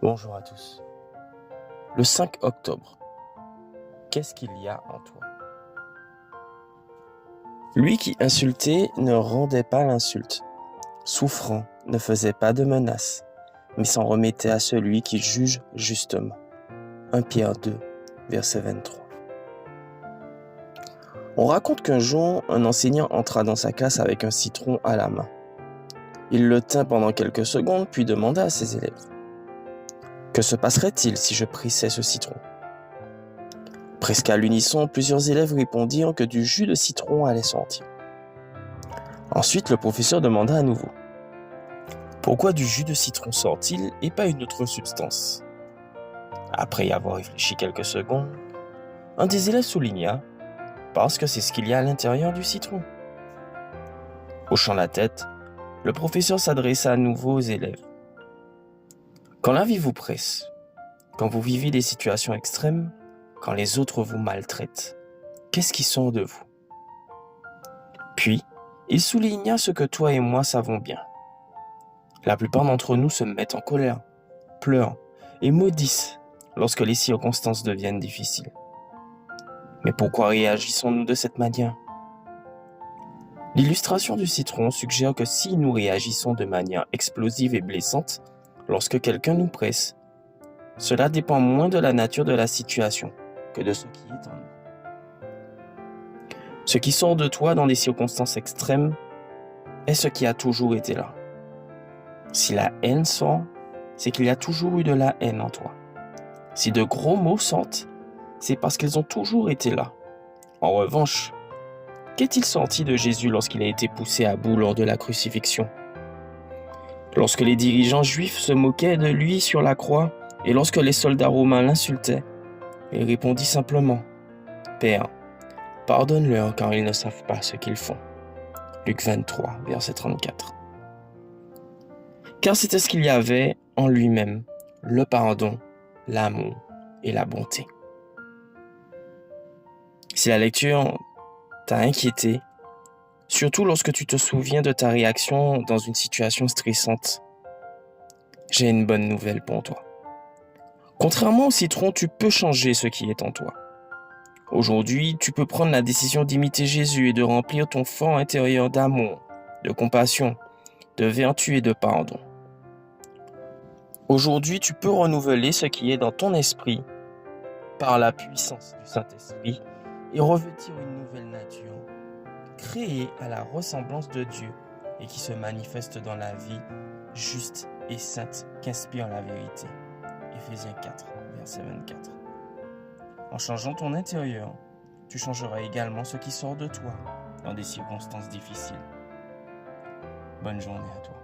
Bonjour à tous. Le 5 octobre, qu'est-ce qu'il y a en toi? Lui qui insultait ne rendait pas l'insulte, souffrant ne faisait pas de menace, mais s'en remettait à celui qui juge justement. 1 Pierre 2, verset 23. On raconte qu'un jour, un enseignant entra dans sa classe avec un citron à la main. Il le tint pendant quelques secondes, puis demanda à ses élèves: que se passerait-il si je pressais ce citron? Presque à l'unisson, plusieurs élèves répondirent que du jus de citron allait sortir. Ensuite, le professeur demanda à nouveau: pourquoi du jus de citron sort-il et pas une autre substance? Après y avoir réfléchi quelques secondes, un des élèves souligna: parce que c'est ce qu'il y a à l'intérieur du citron. Hochant la tête, le professeur s'adressa à nouveau aux élèves: quand la vie vous presse, quand vous vivez des situations extrêmes, quand les autres vous maltraitent, qu'est-ce qui sort de vous? Puis, il souligna ce que toi et moi savons bien. La plupart d'entre nous se mettent en colère, pleurent et maudissent lorsque les circonstances deviennent difficiles. Mais pourquoi réagissons-nous de cette manière? L'illustration du citron suggère que si nous réagissons de manière explosive et blessante lorsque quelqu'un nous presse, cela dépend moins de la nature de la situation que de ce qui est en nous. Ce qui sort de toi dans des circonstances extrêmes est ce qui a toujours été là. Si la haine sort, c'est qu'il y a toujours eu de la haine en toi. Si de gros mots sortent, c'est parce qu'ils ont toujours été là. En revanche, qu'est-il sorti de Jésus lorsqu'il a été poussé à bout lors de la crucifixion? Lorsque les dirigeants juifs se moquaient de lui sur la croix et lorsque les soldats romains l'insultaient, il répondit simplement: Père, pardonne-leur car ils ne savent pas ce qu'ils font. Luc 23, verset 34. Car c'était ce qu'il y avait en lui-même, le pardon, l'amour et la bonté. Si la lecture t'a inquiété, surtout lorsque tu te souviens de ta réaction dans une situation stressante, j'ai une bonne nouvelle pour toi. Contrairement au citron, tu peux changer ce qui est en toi. Aujourd'hui, tu peux prendre la décision d'imiter Jésus et de remplir ton fort intérieur d'amour, de compassion, de vertu et de pardon. Aujourd'hui, tu peux renouveler ce qui est dans ton esprit par la puissance du Saint-Esprit et revêtir une nouvelle nature, créée à la ressemblance de Dieu et qui se manifeste dans la vie juste et sainte qu'inspire la vérité. Éphésiens 4, verset 24. En changeant ton intérieur, tu changeras également ce qui sort de toi dans des circonstances difficiles. Bonne journée à toi.